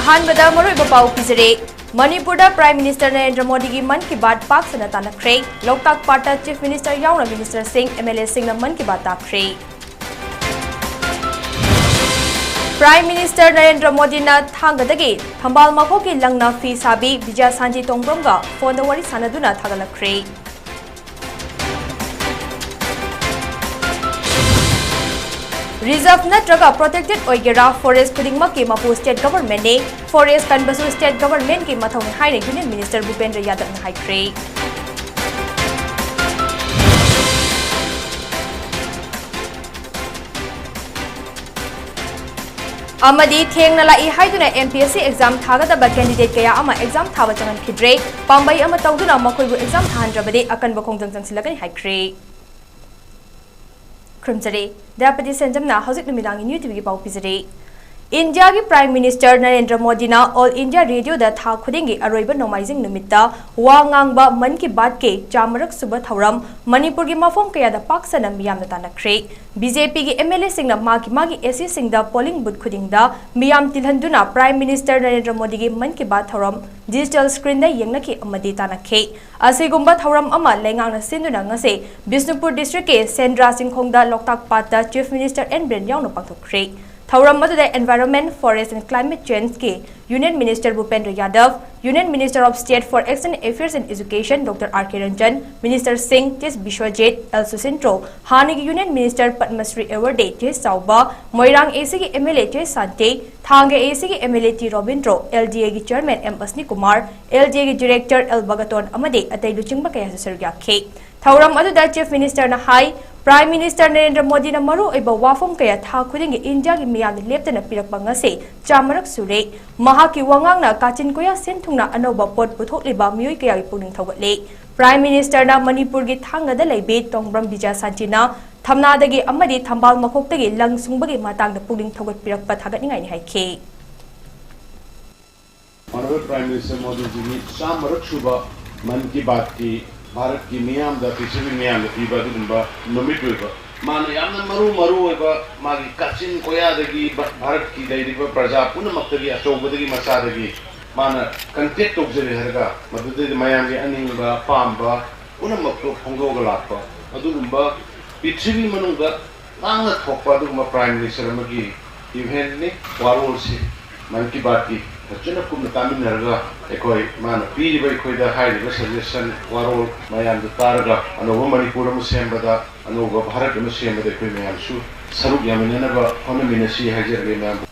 अहानबदा मरुइबा पाउ पिजरे मणिपुर प्राइम मिनिस्टर नरेंद्र मोदी की मन की बात पाक सना तानख्रे लोकताक पार्टा चीफ मिनिस्टर याउना मिनिस्टर सिंह एमएलए सिंह मन की बात ताख्रे प्राइम मिनिस्टर नरेंद्र मोदी ना थांगदगी थंबाल मखो की लंगना फी साबी विजय सांजी तोंग्रोंगा फोन वरी सानदुना थागलख्रे रिजर्व नत्रगा प्रोटेक्टेड ओइगेरा फॉरेस्ट खुदिंगमक की मपू स्टेट गवर्नमेंट ने फॉरेस्ट कनबसु स्टेट गवर्नमेंट की मथौने हाइने यूनियन मिनिस्टर भूपेंद्र यादव ने हाइख्रे अमदी थेंगना लाई हाइदुना एमपीएससी एग्जाम थागदबा कैंडिडेट कया अमा एग्जाम थाबा चंगनखिद्रे पांबई अमा तौदुना मखोइबु एग्जाम थाहनद्रबदे अकनबा खोंजंग चंगसिलगनि हाइख्रे खुमजरे दापति सेंजमना हौजिक नुमिदांगी न्यू टीवी की पाउ पिजरे इंडिया की प्राइम मिनिस्टर नरेंद्र मोदी ना ऑल इंडिया रेडियो दा था खुदिंगी अरोइबा नोमाइजिंग नुमित्ता वा ngangbा मन की बात के चामरक सुबह थौरम मणिपुर की मफम कया दा पाकसना मियाम तानख्रे बीजेपी की एमएलए सिंह मागी एसी सिंह दा पोलिंग बूथ खुदिंग दा मियाम तिलहंदुना प्राइम मिनिस्टर नरेंद्र मोदी की मन की बात थौरम डिजिटल स्क्रीन दा यंगनकी अमदी तानखे असिगुंबा थौरम अमा लेंगांगना सिंदुना ngase बिष्णुपुर डिस्ट्रिक्ट के सेंद्रा सिंखोंगदा लोकताक पाता चीफ मिनिस्टर एन ब्रेन याउना पांथोख्रे थौरम मदुदा environment forest and climate change के union minister Bhupender Yadav union minister of state for external affairs and education doctor R K. Ranjan minister Singh टिस विश्वजीत एल सुसिंट्रो हानि की यूनियन मिनिस्टर पद्मश्री अवार्ड टिस साउबा मोइरांग एसी की एमएलए टिस सांते थांगे एसी की एमएलए टी रॉबिंद्रो एलडीए की चेयरमैन एम असनी कुमार एलडीए की डायरेक्टर एल बगतोन अमदे अतै लुचिंगबा कया सरग्याखे थौरम अदुदा चीफ मिनिस्टर ना high prime minister Narendra Modi ना मरु एबा वाफम कया था खुदिंग इंडिया की मियाम लेप्तना पिरकपा ngase चामरक सुरे महाकी वांगांग ना काचिन कोया सेंथुंगना अनोबा पोट पुथोकलिबा मियोय कया की पुनिंग थौगले प्राइम मिनिस्टर ना मणिपुर की थांगदा लेबे तोंग्रम विजय सांचिना थमनादगी अमदी थंबाल मखोक्तगी लंग सुंगबगी मातांगदा पुनिंग थौगत पिरकपा थागतनिंगाइ नि हाइखे honourable prime minister Modi ji ने चामरक सुबा मन की बात की भारत की मियाम दा पृथ्वी मियाम दा पीबा दुबा नुमित होइबा माने यामना मरु होइबा मागी काचिन कोया दगी भारत की दैरिबा प्रजा पुनमक्तगी अचौबदगी मसादगी माना कंटेक्ट तोजरे हरगा मदुदे मयाम के अनिंगबा पामबा पुनमक्तो फोंगोगा लापा अदुगुंबा पृथ्वी मनुंगा तांगा थोपा दुगुंबा प्राइम मिनिस्टर मगी इवेंट ने वारोल से मन की बात की चुना कुम तामिनरगा एकोय मान पीरिबा एकोयदा हाइरिबा सजेशन वारोल मयाम द तारगा अनोबा मणिपुर म सेमबदा अनोबा भारत म सेमबदा एकोय मयामसु सरुक यामिननबा होनमिनसी हाइजरगे मयाम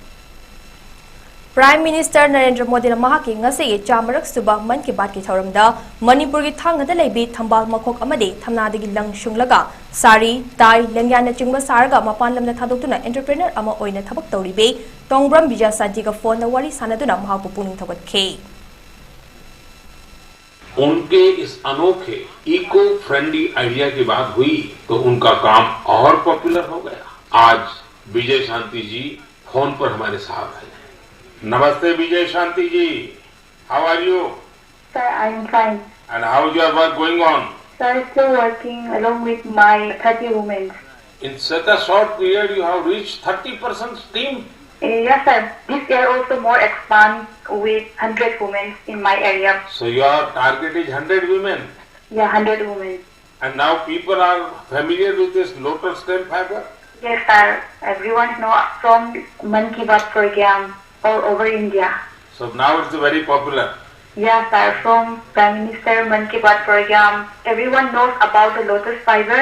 प्राइम मिनिस्टर नरेंद्र मोदी ना महाकी ngase चामरक सुबह मन की बात की थौरमदा मणिपुर की थांगदा लेबी थंबाल मखोक अमदे थमनादगी लंग शुंगलगा सारी ताई लेंग्याना चिंगबा सारगा मपान लमना थादोक्तुना एंटरप्रेन्योर अमा ओइना थबक तौरिबे तोंग्रम विजय सांची का फोन दा वारी सानदुना महापु पुनिंग थगतखे उनके इस अनोखे इको फ्रेंडली आइडिया की बात हुई तो उनका काम और पॉपुलर हो गया आज विजय शांति जी फोन पर हमारे साथ हैं नमस्ते Vijay Shanti ji how are you Sir, I am fine. And how is your work going on Sir, still working along with my 30 women. In such a short period you have reached 30% team Yes, sir. This year also more expand with 100 women in my area. so your target is 100 women Yeah, 100 women. and now people are familiar with this lotus stem fiber Yes, sir. Everyone know from Man Ki Baat program all over India. so now it's very popular Yes, sir. From Prime Minister Man Ki Baat program, everyone knows about the lotus fiber.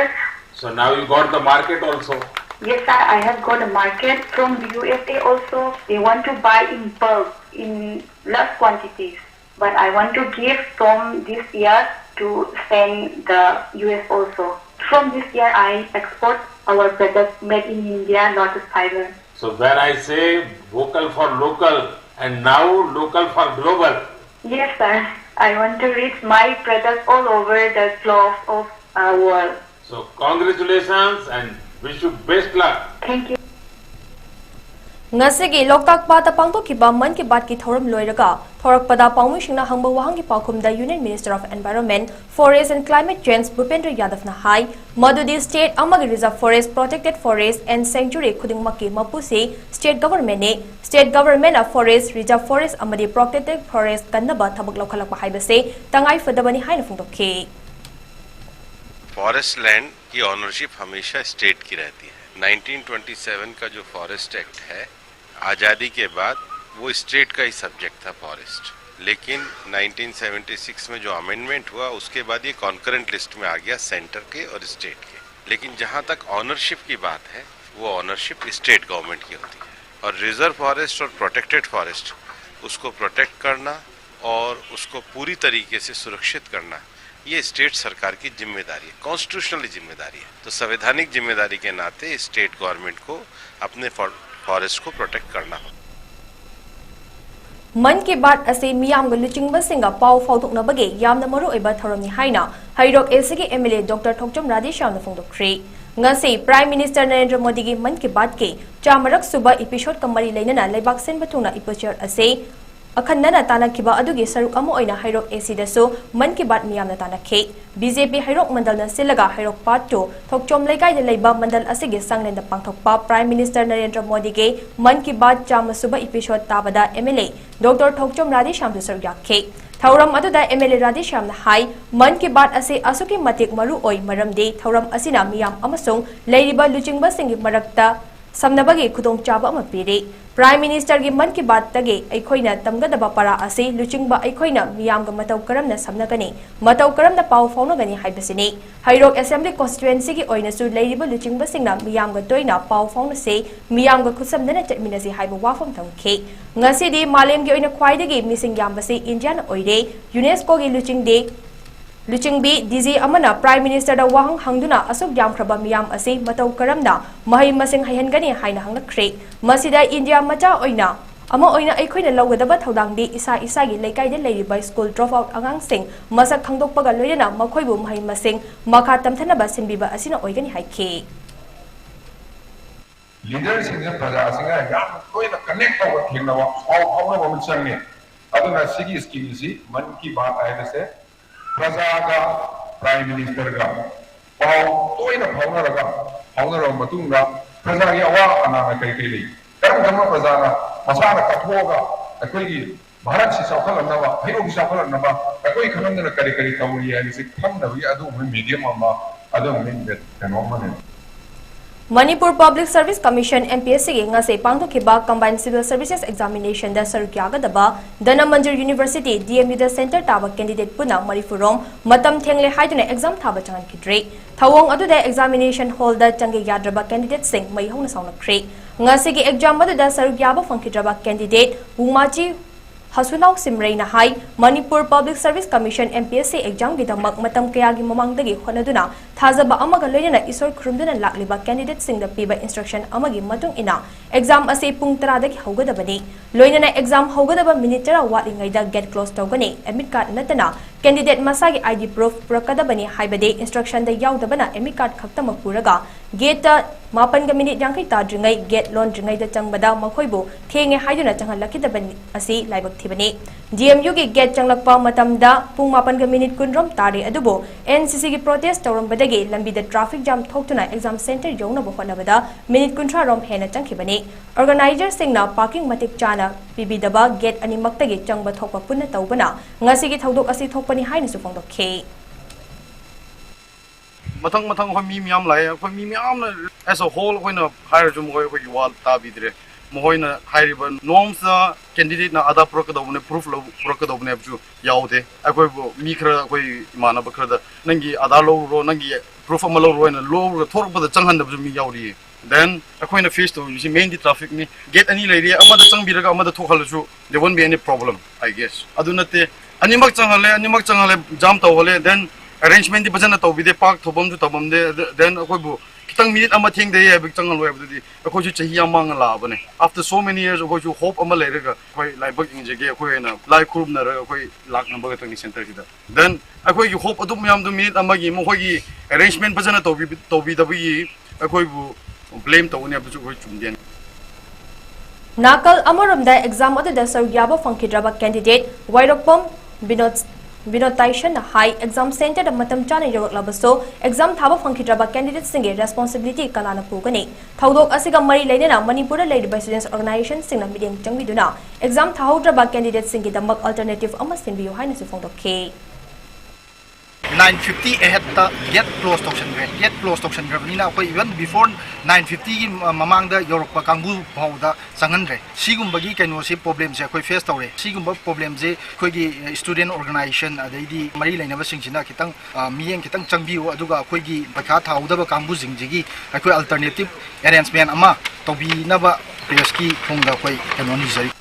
so now you got the market also Yes, sir. I have got a market from the USA also. They want to buy in bulk in large quantities. But I want to give from this year to send the US also. From this year, I export our product made in India, lotus fiber. so when I say vocal for local and now local for global Yes, sir. I want to reach my product all over the globe of our world. so congratulations and wish you best luck Thank you. Ngasigi Loktak Pata Pangtokiba Man Ki Baat ki thoram loiraga thorakpada paumuisingna hangba wahang ki paukhumda Union Minister of Environment, Forest and Climate Change Bhupendra Yadav na hai madudi state amagi reserve forest, protected forest and sanctuary khudingmaki mapusi state government of forest, reserve forest amadi protected forest kannaba thabak lokhalakpa haibase tangai fadabani haina phungdokhi. Forest land की ownership हमेशा state की रहती है। 1927 का जो forest act है, आज़ादी के बाद वो स्टेट का ही सब्जेक्ट था फॉरेस्ट, लेकिन 1976 में जो अमेंडमेंट हुआ उसके बाद ये कॉन्करेंट लिस्ट में आ गया सेंटर के और स्टेट के। लेकिन जहाँ तक ऑनरशिप की बात है वो ऑनरशिप स्टेट गवर्नमेंट की होती है और रिजर्व फॉरेस्ट और प्रोटेक्टेड फॉरेस्ट उसको प्रोटेक्ट करना और उसको पूरी तरीके से सुरक्षित करना ये स्टेट सरकार की जिम्मेदारी है, कॉन्स्टिट्यूशनली जिम्मेदारी है। तो संवैधानिक जिम्मेदारी के नाते स्टेट गवर्नमेंट को अपने फॉरेस्ट को प्रोटेक्ट करना हो। मन की बात असे मियाम लुचिंग सिंगा पाव फाउदोकनबगे यामना मरु ओइबा थौरमनि हाइना हाइरोक एसगी एमएलए डॉक्टर थोकचम राधेश्यामना फोंदोक्ख्रे। ngasi Prime Minister Narendra Modi gi Man Ki Baat ke chamarak suba episode kamari leinana leibak senba thungna ipocher ase अखंडना तानखिबा अदुगी सरुक अमो ओइना हाइरोक एसीदसो मन की बात मियामना तानखे बीजेपी हाइरोक मंडलना सिलगा हाइरोक पार्ट 2 थोकचोम लेकाय लेबा मंडल असिगे संगलेंदा पांगथोकपा प्राइम मिनिस्टर नरेंद्र मोदी के मन की बात चामसुबा एपिसोड ताबदा एमएलए डॉक्टर थोकचोम राधेश्याम सरुक याखे थौरम अदुदा एमएलए राधेश्यामना हाई मन की बात असे असुकी मतिक मरु ओइ मरमदे थौरम असिना मियाम अमसोंग लेरिबा लुचिंगबा सिंगी मरक्ता समनबगे खुदोंग चाबा अमा पीरे प्राइम मिनिस्टर की मन की बात तगे अखोइना तमगदबा परा असे लुचिंगबा अखोइना मियामगा मतौ करमना समनगनी मतौ करमना पाव फाउनगनी हाइबसिनी हाइरोक असेंबली कॉन्स्टिट्युएंसी की ओइनासु लेरिबा लुचिंगबा सिंगना मियामगा तोइना पाव फाउनसे मियामगा खुसमदना चटमिनसी हाइबा वाफम थंखे ngasi मालेम की ओइना ख्वाइदगी मिसिंग यामबसे इंडिया ना ओइरे यूनेस्को की लुचिंगबी डीजी अमना प्राइम मिनिस्टर दा वाहंग हंगदुना असुक यामख्रबा मियाम असे मतौ करमना महै मसिंग हाइहनगनी हाइना हंगलख्रे मसिदा इंडिया मचा ओइना अमा ओइना अखोइना लौगदबा थौदांगदी इसा इसागी लेकाइदे लेरिबा स्कूल ड्रॉप आउट अंगांगसिंग मसक खंगदोकपगा लोइना मखोइबु महै मसिंग मखा तमथनबा सिनबिबा असिना ओइगनी हाइखे लीडर सिंह प्रजा सिंह याम कोइना कनेक्ट तौर थेंगनवा पाव फाउनबा मचंगे अदुना सिगी स्कीम सी मन की बात आयदसे प्रजा का प्राइम मिनिस्टर का पाव तोइना फाउनरगा प्रजा की अवा अना कई कई कम प्रजा मसा कथोगा अखोई भारत से चौखलनबा हईरोग चौखलनबा अखोई खनंदना करी करी तौरी है खंगदबी अदु मीडियम अमा अदु कनोमने Manipur Public Service Commission MPSC ge ngase pangthokiba Combined Civil Services Examination da sarukyagadaba Danamanjur University DMU da center taba candidate puna Marifurom matam thengle haiduna exam thaba changan kidre thawong adu da examination hall da change yadraba candidate sing mai hona saunakre ngase ge exam adu da sarukyaba phangkidraba candidate Bumaji Hasunau Simreina Hai Manipur Public Service Commission MPSC exam gi damak matam kaya gi mamangdagi honaduna thazaba amaga loina isor khurumduna lakliba candidate sing da piba instruction amagi matung ina exam ase pung 10 dagi hogadabani loina exam hogadaba minute tara watlingai da get close tawgani admit card natana candidate masagi ID proof purakadabani haibade instruction da yaudabana admit card khaktama puraga gate mapan ga minute yankai tadringai gate loan dringai da changbada makhoibu thenge haiduna changal lakidabani asi laibak thibani DMU gi gate changlakpa matamda pung mapan ga minute kunrom tare adubo NCC gi protest tawrambadagi lambi da traffic jam thoktuna exam center yongna bohonabada minute kuntra rom hena changkhibani organizer singna parking matik chana pibidaba gate ani maktagi changba thokpa punna tawbana ngasi gi thodok asi thokpani haina su phongdokhe मथंग खो मी मियाम लाए खो मी मियाम as a whole होइना higher जुम खो खो वाल ताबिद्रे मोहोइना हाइरिब norms candidate ना आधा प्रोकदोबने proof लो प्रोकदोबने बजु याउदे अखोय मी खरा अखोय मानब खरा नंगी आधा लो रो नंगी प्रूफ अमलो रोइना लो थोरबद चंगहन बजु मी याउरी देन अखोइना फेस तो मिसी मेन दी ट्रैफिक नि गेट अनि लेरि अमदा चंगबिरगा अमदा थोखलसु they won't be any problem I guess अदुनते अनिमक चंगले जाम तवले then arrangement di bajana tawbide park thobam ju tabam de then akoi bu kitang minute ama thing de ye big changal web di akoi ju chahi amang la bane after so many years akoi ju hope ama lerega akoi lai bak inge ge akoi na lai khurub na ra akoi lak number ga tang center ki da then akoi ju hope adum yam du minute ama gi mo khoi gi arrangement bajana tawbi da bi akoi bu blame tawne bu ju khoi chumden Nakal Amorumda exam adada sarugyaba fangkidraba candidate Wairokpom Binotation High Exam Center matam chana yoroklabaso exam thaba fangkidraba candidate singe responsibility kanana pugani thaudok asiga mari leina Manipur lady students organization singna meeting changviduna exam thaudraba candidate singe damak alternative ama sinbiyo haina su phongdokhe 950 ahead ta get close toction na koi even before 950 gi mamang da yorok pa kangbu bauda sangan re sigum bagi kaino si problem je koi face tawre sigum ba problem je koi gi student organization adaidi mari laina ba singchina kitang miyeng kitang changbiu aduga koi gi bakha thauda ba kangbu jingjigi koi alternative arrangement ama tobi na ba peski phongda koi kaino ni jari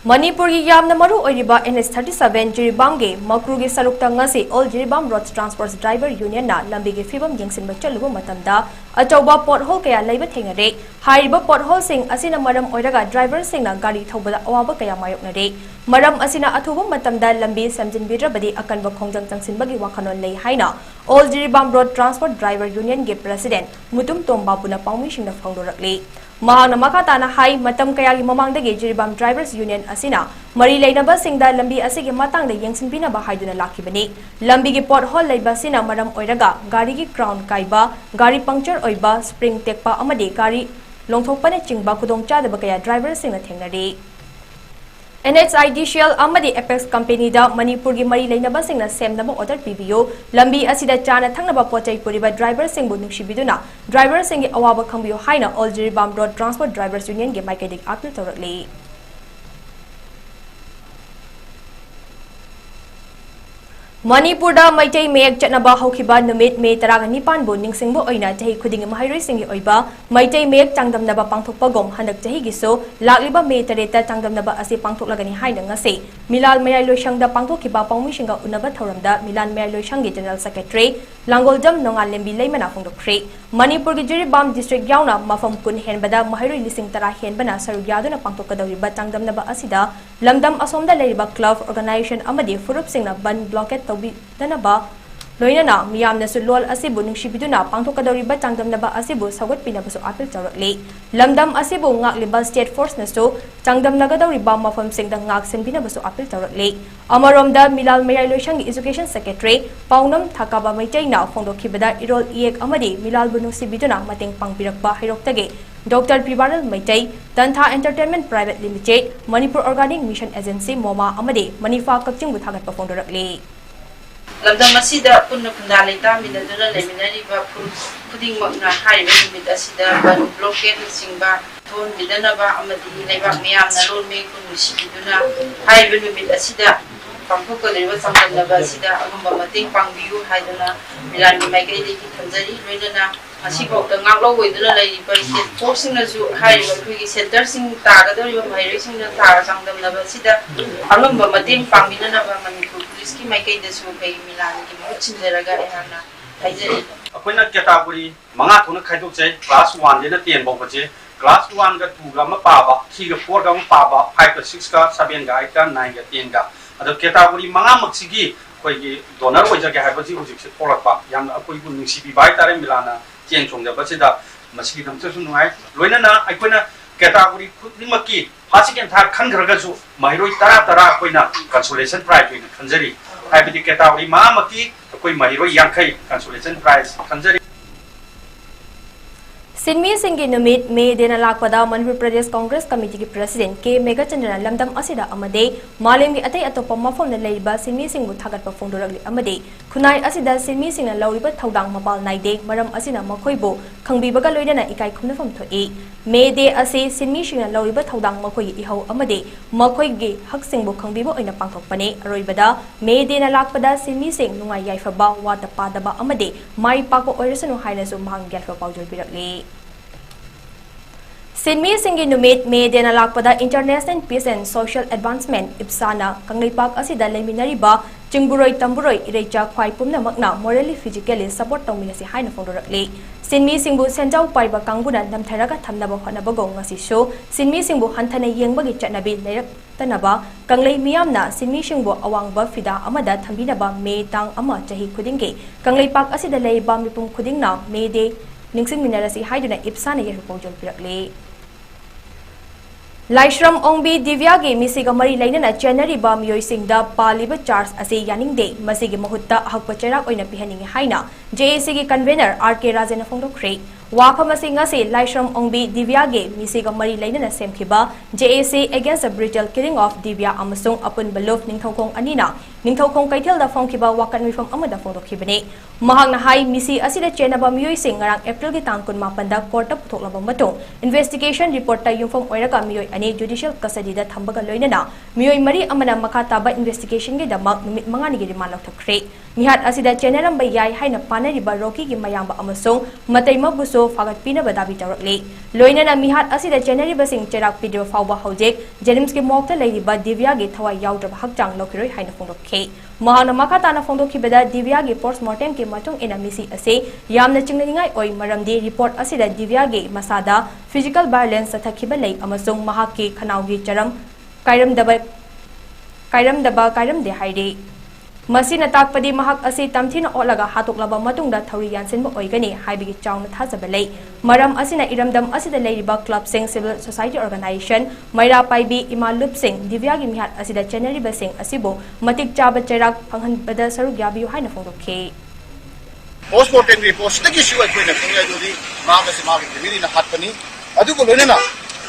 Manipur ki yamna maru oiriba NS37 Jiribam ge Makru ge sarukta ngasi All Jiribam Road Transport Driver Union na lambi ge fibam yengsinba chaluba matamda achauba pothole kaya leiba thengare hariba pothole sing asina maram oiraga driver sing na gari thobada awaba kaya mayoknare maram asina athuba matamda lambi samjinbidrabadi akanba khongjang changsinbagi wakhanon lei haina All Jiribam Road Transport Driver Union ge President Mutum Tomba puna pangmi singna phangdorakle Mahang namakata na hai matam kaya gi mamang dagi Jiribam Drivers Union asina mari lainaba singda lambi asigi matang da yengsinbina ba haiduna lakibani lambi gi pothole leiba sina maram oiraga gari gi crown kaiba gari puncture oiba spring tekpa amadi gari longthokpane chingba khudong chadaba kaya driver singna thengnari NHIDCL amadi Apex Company da Manipur gi mari lainaba singna semnaba order pibiyo lambi asida chana thangnaba pochai puriba driver singbu nungsibiduna driver singi awaba khangbiyo haina All Jiribam Road Transport Drivers Union ge maikedik apil torakli Manipur da Maitai Mek Chatnaba Hokiba Numit Me Taraga Nipan Bu Ningsingbo Oina Jahi Kuding Mahairoi Singi Oiba Maitai Mek Changdamnaba Pangthokpagom Hanak Jahi Giso Lakliba Me Tareta Changdamnaba Ase Pangthoklagani Haina Ngase Milal Mayai Loishangda Pangthokiba Pangmishinga Unaba Thoramda Milan Mayai Loishangi General Secretary Langoljam Nongal Lembi Leimana Phongdokre Manipur gi Jiribam District Yauna Mafam Kun Henbada Mahairoi Lising Tara Henbana Sarugyaduna Pangthokadawriba Changdamnaba Asida Lamdam Asomda Leiriba Club Organization Amadi Furup Singna Ban Blockade Tobi Danaba Loinana Miyamna Sulol Asibu Nungshibiduna Pangthokadawriba Changdamnaba Asibu Sagot Pinabasu Apil Tawrakle Lamdam Asibu Ngakliba State Force Naso Changdamnagadawriba Mafam Singda Ngak Senbinabasu Apil Tawrakle Amaromda Milal Mayai Loishangi Education Secretary Paunam Thakaba Maichaina Phongdokhibada Irol Iek Amadi Milal Bunungsibiduna Mateng Pangpirakba Hairoktage Dr. Pibaral Maitai Tantha Entertainment Private Limited Manipur Organic Mission Agency MOMA Amadi Manifa Kakching Buthagat Phongdorakle Lamdam asida punna phundalai tamida duna leminariba khudingmakna haiba numit asida ban blockade singba thon bidanaba amadi leibak miyamna lon me kunusibiduna haiba numit asida pangthokadriba sangdamnaba asida agumba mateng pangbiyu haiduna milani maigaidagi thamjari loinana asibauta ngaklawiduna leiriba state force singnasu haiba khoi center sing tagadoriba mairoi singna tara sangdamnaba asida agumba mateng pangbinanaba Manipur police ki maigaidasु kai milani ki mutsinjaraga ehana haijari akoina category manga thona khaidokjai class 1 lena 10 bawbaje class 1 ga 2 ga ma paba 3 ga 4 ga ma paba 5 ga 6 ga 7 ga 8 ga 9 ga 10 ga ado category manga maksigi koi gi donor oijage haibaji hujik se tholakpa yam akoi bu nungsibi bai tare milana cheng chongja basida masigi damchasu nuai loinana akoina category khudimaki hasiken thar khangragasu mairoi tara akoina consolation prize oina khanjari haibidi category mamaki akoi mairoi yankai consolation prize khanjari Sinmi Singhi Numit May Dena Lakpada Manipur Pradesh Congress Committee ki President K Megachandra Lamdam Asida Amade Malim gi Atai Atopa Mafam na Leiba Sinmi Singhu Thagatpa Phongdoragli Amade Khunai Asida Sinmi Singna Lauriba Thaudang Mapal Naide Maram Asina Makhoibo Khangbibaga Loinana Ikai Khumnafam Thoi May De Ase Sinmi Singna Lauriba Thaudang Makhoi Ihau Amade Makhoi gi Hak Singbo Khangbibo Oina Pangthokpane Aroibada May Dena Lakpada Sinmi Singh Nungai Yaifaba Wata Padaba Amade Mai Pako Oirasanu Hainasu Mahang Gyalfa Paujol Birakli Sinmi Singhi Numit May Dena Lakpada International Peace and Social Advancement IPSANA Kanglipak Asida Leminariba Chingburoi Tamburoi Irecha Khwai Pumna Makna Morally Physically Support Tongminasi Haina Phongdorakli Sinmi Singbu Senjau Paiba Kangbunan Namtharaga Thamnaba Honnabago Ngasi Show Sinmi Singbu Hantana Yengbagi Chatnabi Leirak Tanaba Kanglei Miyamna Sinmi Singbu Awangba Fida Amada Thambinaba May Tang Ama Chahi Khudingge Kanglipak Asida Leiba Mipum Khudingna May Day Ningsing Minarasi Haiduna IPSANA Yehu Paujol Pirakli Laishram Ongbi Divyagi misiga mari lainana chenariba miyoi-singda paliba charge ase yaningde masigi mahutta hakpa cherak oina pihaningi haina JAC gi convener RK Rajena phongdokre Wafam se Laishram Ongbi Divyagi misiga mari lainana semkhiba JAC against the brutal killing of Divya amasung apun balof ningthokong anina ningthokong kaithel da phongkhiba wakan mifam amada phongdokhibane mahakna hai misi asida chenaba miyoi-sing ngarang April gi tang 18 da court ta puthoklaba matung investigation report ta yumfam oiraga miyoi ani judicial custody da thambaga loinana miyoi mari amana makha taba investigation gi damak numit mangani gi remand lathakre mihat asida chenaram bai yai haina panariba roki gi mayamba amasung matai mabuso fagat pina badabi tawrakle loinana mihat asida chenari basing cherak video fawba hojek jenims gi mokta leiriba Divya gi thawai yaudra hakchang lokiroi haina phongdokhe mahana makha tana phongdokhibada Divya gi postmortem ki matung ina misi ase yamna chingningai oi maramdi report asida Divya gi masada physical violence sathakhiba lei amasung mahaki khanaugi charam kairam de haide masina takpadi mahak ase tamthina olaga hatoklaba matungda thauri yansenba oigani haibigi chauna thajaba lei maram asina iramdam asida leiriba club sing civil society organization maira paibi imalup sing Divya gi mihat asida chenari basing asibo matik chaba cherak phanghan bada saruk yabiu haina phongdokhe postmortem report stagi shu akoina khangya dodi maga se maga diviri na hatpani adugo loinana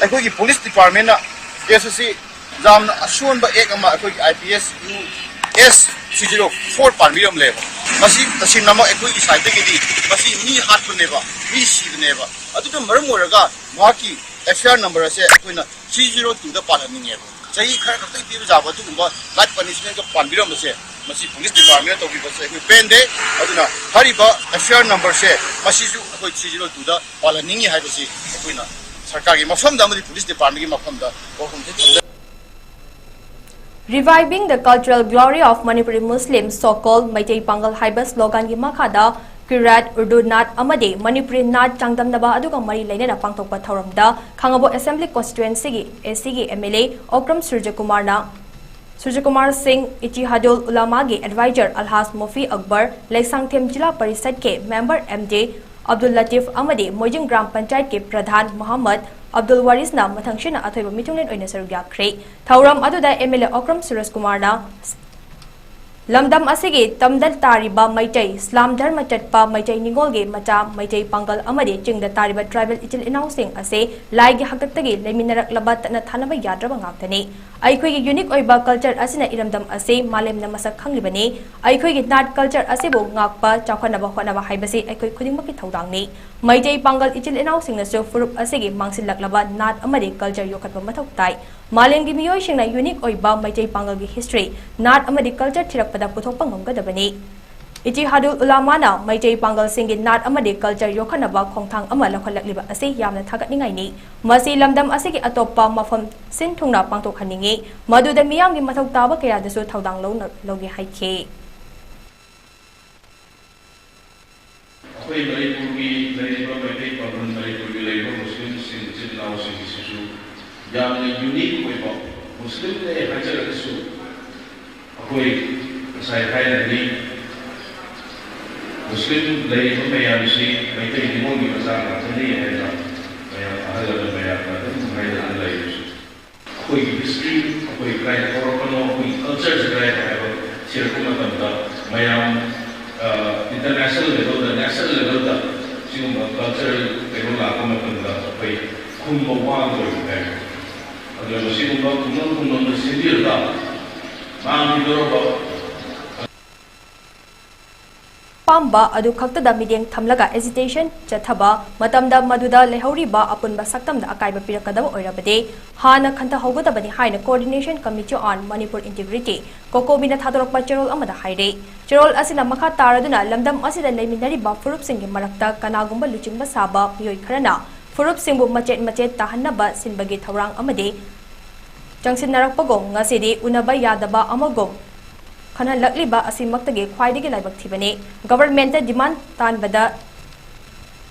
akoi gi police department na SSC jamna asun ba ek ama akoi IPS S04 parmiram leba masi tasim nama ekoi gi side gi di masi ni hatpneba ni sidneba aduga maram oraga maki FIR number ase akoina 302 da palaninge chai khar khak ti jaba tu ba life punishment ka parmiram ase masi police department to bi base ekoi pende aduna hariba FIR number se masi ju akoi 302 da palaninge hai basi akoina sarkar gi mafam da mari police department gi mafam da ko Reviving the cultural glory of Manipuri Muslims, so-called Maitei Pangal Haiba slogan gi makhada Kirat Urdu Nat Amade Manipuri Nat Changdamnaba aduga mari lainana pangtokpa thauramda Khangabo Assembly Constituency gi SC gi MLA Okram Surjakumar Singh Ittihadul Ulama gi advisor Alhas Mufi Akbar Laisangthem Jila Parishad ke member MJ Abdul Latif Amade Mojing Gram Panchayat ke Pradhan Muhammad Abdul Waris na mathangshina athoiba mitunglen oina sarugya khre thauram aduda MLA Okram Suraj Kumar na lamdam asigi tamdal tariba maitai Islam dharma chatpa maitai ningol ge macha maitai pangal amade chingda tariba tribal itil inau sing ase lai gi hakattagi leminarak labat na thanaba yadraba ngaktani aikoi gi unique oiba culture asina iramdam ase malem na masak khanglibani aikoi gi nat culture ase bo ngakpa chakhanaba honaba haibase aikoi khudingmaki thaudangni maitai pangal itil inau sing na so furup asigi mangsilaklaba nat amade culture yokatba mathok tai malem gi miyoi singna unique oiba maitai pangal gi history nat amade culture thirakpada puthokpa ngamgadabani Ittihadul Ulama na Maitei Pangal Singi Nat amade culture yokhanaba khongthang ama lakhalakliba ase yamna thagatningai ni masi lamdam ase gi atoppa mafam sin thungna pangtokhaningi maduda miyam gi mathok taba kaya dasu thaudang logi haikhe Koi Manipur gi leiba Maitei Pangal Manipur gi leiba Muslim sin chilnao sin sisu yamna unique oiba Muslim le hajar dasu koi sai hai ni Muslim dari pemayan si mereka ini mau dimasak jadi ya ada pemayan ada pemayan lain aku history aku kaya orang kono aku culture kaya apa circle macam mayam international level dan national level dah cuma culture level lah aku macam apa kumpulan tu kan ada mesti kumpulan sendiri dah mang itu apa Pamba adu khaktada mideng thamlaga agitation chathaba matamda maduda lehoriba apunba saktamda akaiba pirakadaba oirabade hana khanta hogodabani haina coordination committee on Manipur integrity kokobina thadorokpa cherol amada haire cherol asina makha taraduna lamdam asida leiminari ba furup singgi marakta kanagumba luchingba saba miyoi kharana furup singbu macet tahanaba sinbagi thaurang amade changsinnarakpagom ngasidi unaba yadaba amagom khana lakliba asimaktagi khwaidagi laibak thibane government demand tanbada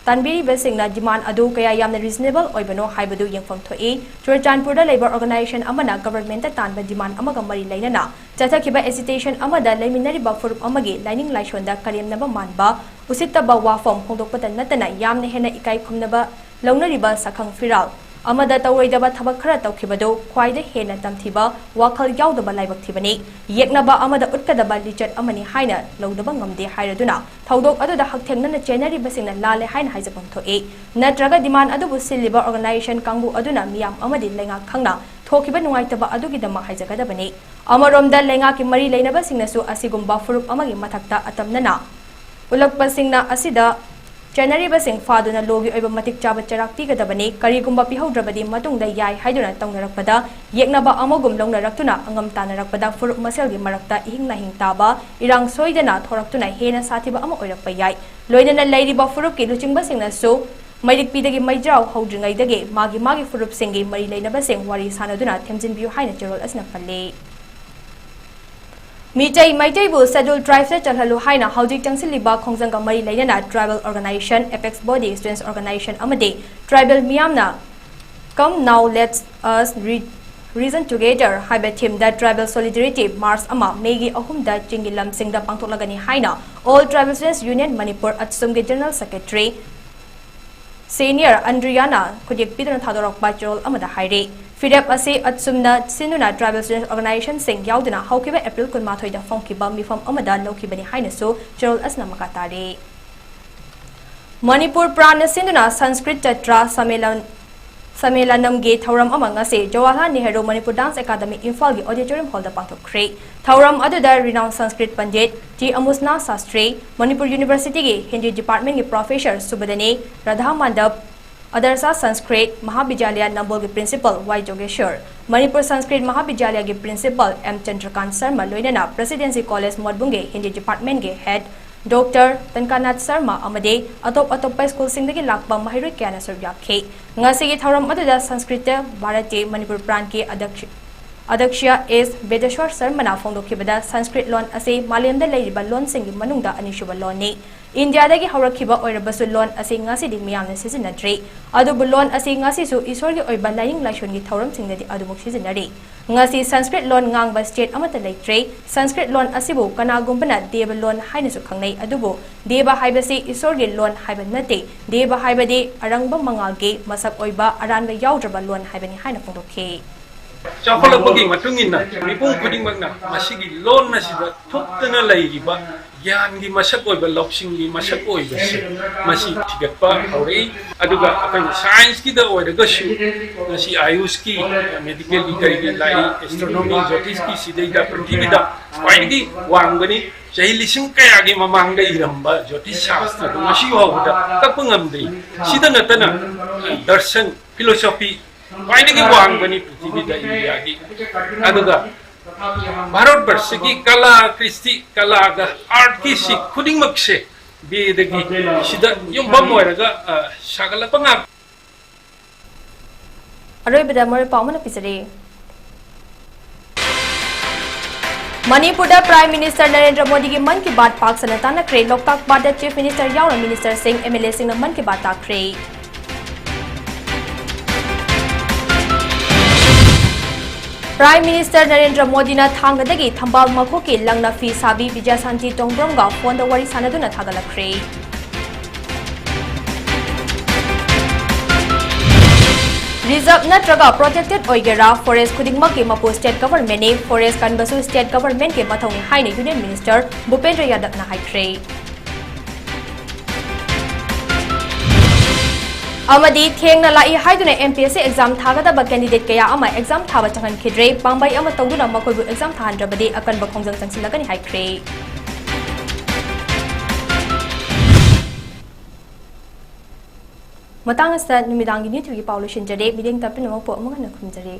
tanbiri besingna demand adu kaya yamna reasonable oibano haibadu yengfam thoi Churchanpur da labor organization amana government tanba demand amaga mari lainana chathakiba hesitation amada leiminari ba furup amagi lining laishonda karemnaba manba usittaba wafam hongdokpata natana yamna hena ikai khumnaba launariba sakhang firal amada tawroidaba thabak khara tawkhibado khwaida hena tamthiba wakhal yaudaba laibak thibani yeknaba amada utkadaba lichat amani haina lodaba ngamde hairaduna thaudok aduda hakthengna chenari basingna lale haina haijapam thoe natraga demand adubu siliba organization kangbu aduna miyam amadi lenga khangna thokiba nungaitaba adugidama haijagadabani amaromda lenga ki mari leinaba singnasu asigumba furup amagi mathakta atamnana ulakpasingna asida January basing faduna logi oiba matik chaba charak pigadabani karigumba pihaudrabadi matungda yai haiduna tongnarakpada yeknaba amogum longnarakuna angam tanarakpada furup maselgi marakta ihingna hingtaba irang soidana thoraktuna hena sathiba ama oirakpa yai loinana leiriba furup ki luchingba singnasu mairik pidagi maidraw haudringaidagi magi furup singi mari leinaba sing wari sanaduna themjinbiu haina cherol asna palle Mitai bu scheduled tribes chalhalu haina haujik changsiliba khongjanga mari lainana tribal organization apex body students organization amade tribal miyamna come now let's us reason together haiba team that tribal solidarity march ama megi ahumda chingilam singda pangtholagani haina all tribal students union manipur atsumge general secretary senior Andriana kudik pidana thadorok bachol amada haire Fidep ase atsumna sinuna tribal students organization sing yauduna haukiba April kunmathoi da fongkiba mifam amada lokibani hainasu cherol asna makatare Manipur prana sinuna Sanskrit Chatra Samelanam ge thauram amanga se Jawaharlal Nehru Manipur Dance Academy Imphal gi auditorium hall da pangthokre thauram aduda renowned Sanskrit Pandit T Amusna Sastri Manipur University gi Hindi department gi professor Subadani Radha Mandap Adarsa Sanskrit Mahavidyalaya Nambol के principal Y Jogeshwar Manipur Sanskrit Mahavidyalaya के principal M Chandrakant Sharma loinana Presidency College Modbunge Hindi department के head Dr. Tankanath Sharma amade atop school singdagi lakpa mahiroi kyana sarbyakhe ngasigi thauram aduda Sanskrit Bharati Manipur pran ke Adaksha is Vedashwar Sharmana fongdokhibada Sanskrit lon ase malemda leiriba lon singi manungda anishuba lon ni India dagi haurakhiba oirabasu lon ase ngasi di miyamna sizinadre adubu lon ase ngasi su isorgi oiba laing laishon gi thauram singdadi adumuk sizinare ngasi Sanskrit lon ngangba state amata leitre Sanskrit lon asibu kanagumbana deba lon hainasu khangnei adubu deba haibase isorgi lon haiba nate deba haibade arangba mangalge masak oiba aranba yaudraba lon haibani haina fongdokhe Chakholakpagi matungina mipung khudingmakna masigi lon nasida thuptana leiriba Yan gi masak oiba loksing gi masak oiba se masi thigatpa haurei aduga akan science ki da oiraga su nasi ayush ki medical gi kari lai astronomy jyotish ki sidai da prithvi da kwaigi wanggani chahi lising kaya gi mamang da iramba jyotish shastra masi hawda takpangamdei sida natana darshan philosophy kwaigi wanggani prithvi da india gi aduga Bharat Barsha ki kala kristi kala ga art ki si khuding makse bedagi sida yung bamoiraga sagala panga Aroi bida more pawmana pisare Manipur da Prime Minister Narendra Modi ki man ki baat pak sanatana kre loktak bad da Chief Minister yauna Minister Singh MLA Singh na man ki baat takre Prime Minister Narendra Modi na thangadagi thambal makho ki langna fi sabi Vijay Santi Tongbromga phone da wari sanaduna thagalakre Reserve natraga protected oigera forest khudingma ke mapu state government ne forest kanbasu state government ke mathong haine Union Minister Bhupendra Yadav na haikre Amadi thengna lai haiduna MPSC exam thagadaba candidate kaya ama exam thaba changan khidre pangbai ama tawduna makoibu exam thahandrabadi akanba khongjang changsilagani haikre Matang sa numidangi newtv paulo shinjare bideng tapin mo po among na khumjare